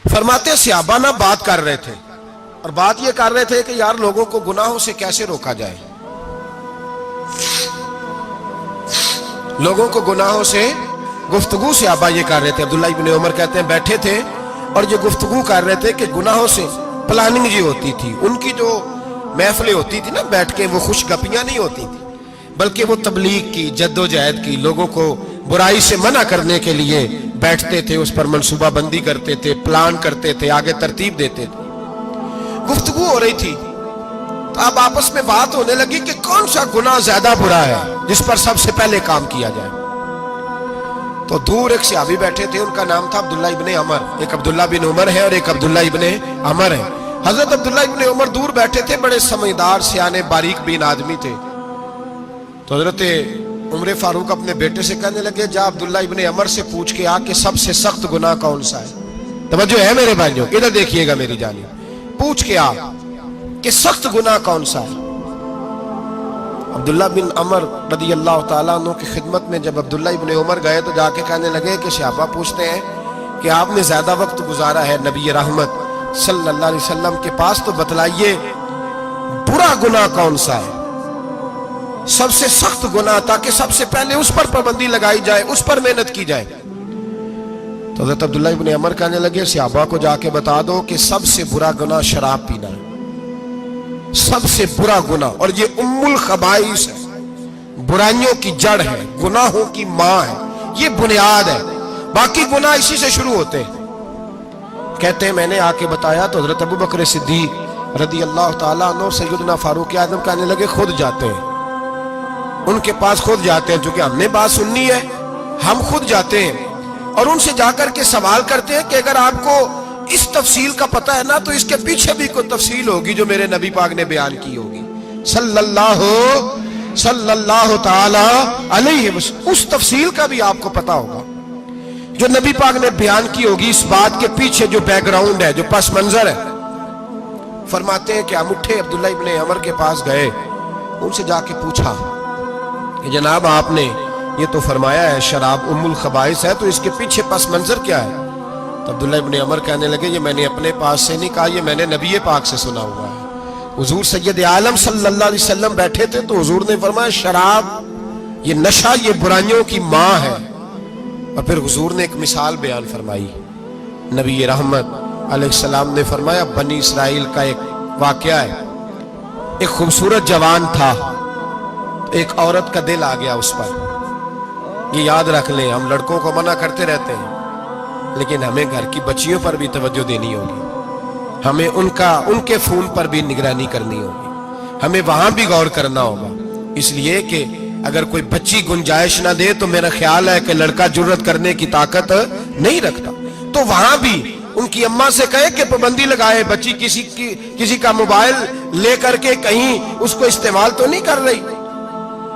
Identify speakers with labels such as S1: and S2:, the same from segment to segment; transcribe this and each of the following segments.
S1: فرماتے صحابہ نہ بات کر رہے تھے، اور بات یہ کر رہے تھے کہ یار لوگوں کو گناہوں سے کیسے روکا جائے، لوگوں کو گناہوں سے گفتگو صحابہ یہ کر رہے تھے۔ عبداللہ ابن عمر کہتے ہیں بیٹھے تھے اور یہ گفتگو کر رہے تھے کہ گناہوں سے پلاننگ جی ہوتی تھی، ان کی جو محفلیں ہوتی تھی نا بیٹھ کے، وہ خوش گپیاں نہیں ہوتی تھی بلکہ وہ تبلیغ کی، جد و جہد کی، لوگوں کو برائی سے منع کرنے کے لیے بیٹھتے تھے، اس پر منصوبہ بندی کرتے تھے، پلان کرتے تھے، آگے ترتیب دیتے تھے۔ گفتگو ہو رہی تھی تو اب آپس میں بات ہونے لگی کہ کون سا گناہ زیادہ برا ہے جس پر سب سے پہلے کام کیا جائے۔ تو دور ایک صحابی بیٹھے تھے، ان کا نام تھا عبداللہ ابن عمر، ایک عبداللہ بن عمر ہے اور ایک عبداللہ ابن عمر ہے۔ حضرت عبداللہ ابن عمر دور بیٹھے تھے، بڑے سمجھدار سیانے باریک بین آدمی تھے۔ تو حضرت عمر فاروق اپنے بیٹے سے کہنے لگے جا عبداللہ ابن عمر سے پوچھ کے آ کہ سب سے سخت گناہ کون سا ہے۔ توجہ ہے میرے بھائیوں، ادھر دیکھیے گا میری جانب، پوچھ کے آ کہ سخت گناہ کون سا ہے۔ عبداللہ بن عمر رضی اللہ تعالیٰ عنہ کی خدمت میں جب عبداللہ ابن عمر گئے تو جا کے کہنے لگے کہ صحابہ پوچھتے ہیں کہ آپ نے زیادہ وقت گزارا ہے نبی رحمت صلی اللہ علیہ وسلم کے پاس، تو بتلائیے برا گناہ کون سا ہے، سب سے سخت گناہ، تاکہ سب سے پہلے اس پر پابندی لگائی جائے، اس پر محنت کی جائے۔ تو حضرت عبداللہ ابن عمر کہنے لگے صحابہ کو جا کے بتا دو کہ سب سے برا گناہ شراب پینا ہے، سب سے برا گناہ، اور یہ ام الخبائث ہے، برائیوں کی جڑ ہے، گناہوں کی ماں ہے، یہ بنیاد ہے، باقی گناہ اسی سے شروع ہوتے ہیں۔ کہتے ہیں میں نے آ کے بتایا تو حضرت ابو بکر صدیق رضی اللہ تعالیٰ عنہ سیدنا فاروق اعظم کہنے لگے خود جاتے ہیں، ان کے پاس خود جاتے ہیں، چونکہ ہم نے بات سننی ہے ہم خود جاتے ہیں اور ان سے جا کر کے سوال کرتے ہیں کہ اگر آپ کو اس تفصیل کا پتہ ہے نا تو اس کے پیچھے بھی کوئی تفصیل ہوگی جو میرے نبی پاک نے بیان کی ہوگی صلی اللہ تعالی علیہ وسلم، اس تفصیل کا بھی آپ کو پتہ ہوگا جو نبی پاک نے بیان کی ہوگی، اس بات کے پیچھے جو بیک گراؤنڈ ہے، جو پس منظر ہے۔ فرماتے ہیں کہ ہم اٹھے، عبداللہ ابن عمر کے پاس گئے، ان سے جا کے پوچھا کہ جناب آپ نے یہ تو فرمایا ہے شراب ام الخبائث ہے، تو اس کے پیچھے پس منظر کیا ہے؟ تو عبداللہ ابن عمر کہنے لگے یہ میں نے اپنے پاس سے نہیں کہا، یہ میں نے نبی پاک سے سنا ہوا ہے۔ حضور سید عالم صلی اللہ علیہ وسلم بیٹھے تھے تو حضور نے فرمایا شراب، یہ نشہ، یہ برائیوں کی ماں ہے۔ اور پھر حضور نے ایک مثال بیان فرمائی، نبی رحمت علیہ السلام نے فرمایا بنی اسرائیل کا ایک واقعہ ہے، ایک خوبصورت جوان تھا، ایک عورت کا دل آ گیا اس پر۔ یہ یاد رکھ لیں، ہم لڑکوں کو منع کرتے رہتے ہیں لیکن ہمیں گھر کی بچیوں پر بھی توجہ دینی ہوگی، ہمیں ان کے فون پر بھی نگرانی کرنی ہوگی، ہمیں وہاں بھی غور کرنا ہوگا، اس لیے کہ اگر کوئی بچی گنجائش نہ دے تو میرا خیال ہے کہ لڑکا جرت کرنے کی طاقت نہیں رکھتا، تو وہاں بھی ان کی اماں سے کہے کہ پابندی لگائے، بچی کسی کا موبائل لے کر کے کہیں اس کو استعمال تو نہیں کر رہی،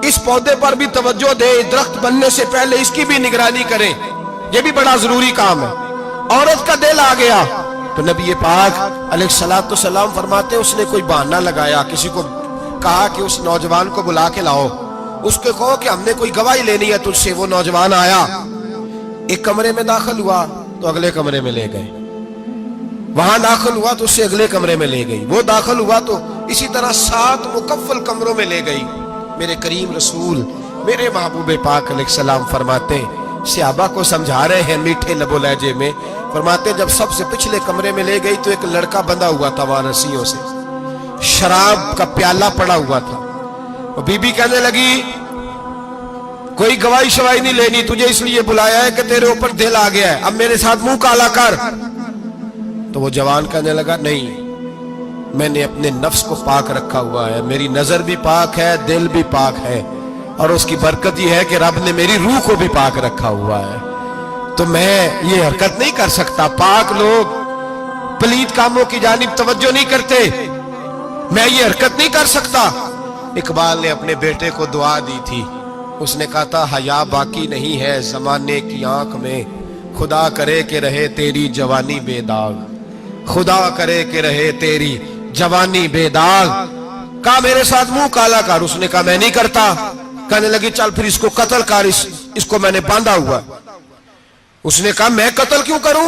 S1: اس پودے پر بھی توجہ دے، درخت بننے سے پہلے اس کی بھی نگرانی کریں، یہ بھی بڑا ضروری کام ہے۔ عورت کا دل آ گیا تو نبی پاک علیہ السلام فرماتے اس نے کوئی بہانہ لگایا، کسی کو کہا کہ اس نوجوان کو بلا کے لاؤ، اس کو کہو کہ ہم نے کوئی گواہی لینی ہے تجھ سے۔ وہ نوجوان آیا، ایک کمرے میں داخل ہوا تو اگلے کمرے میں لے گئے، وہاں داخل ہوا تو اس سے اگلے کمرے میں لے گئی، وہ داخل ہوا تو اسی طرح 7 مکفل کمروں میں لے گئی۔ میرے کریم رسول میرے محبوب پاک علیہ السلام فرماتے صحابہ کو سمجھا رہے ہیں میٹھے لب و لہجے میں، فرماتے جب سب سے پچھلے کمرے میں لے گئی تو ایک لڑکا بندھا ہوا تھا وہاں رسیوں سے، شراب کا پیالہ پڑا ہوا تھا۔ بی بی کہنے لگی کوئی گواہی شواہی نہیں لینی، تجھے اس لیے بلایا ہے کہ تیرے اوپر دل آ گیا ہے، اب میرے ساتھ منہ کالا کر۔ تو وہ جوان کہنے لگا نہیں، میں نے اپنے نفس کو پاک رکھا ہوا ہے، میری نظر بھی پاک ہے، دل بھی پاک ہے، اور اس کی برکت یہ ہے کہ رب نے میری روح کو بھی پاک رکھا ہوا ہے، تو میں یہ حرکت نہیں کر سکتا۔ پاک لوگ پلید کاموں کی جانب توجہ نہیں کرتے، میں یہ حرکت نہیں کر سکتا۔ اقبال نے اپنے بیٹے کو دعا دی تھی، اس نے کہا تھا حیا باقی نہیں ہے زمانے کی آنکھ میں، خدا کرے کہ رہے تیری جوانی بے داغ، خدا کرے کہ رہے تیری جوانی بے داغ۔ کہا میرے ساتھ منہ کالا کر، اس نے کہا میں نہیں کرتا۔ کہنے لگی چل پھر اس کو قتل کر، اس کو میں نے باندھا ہوا۔ اس نے کہا میں قتل کیوں کروں،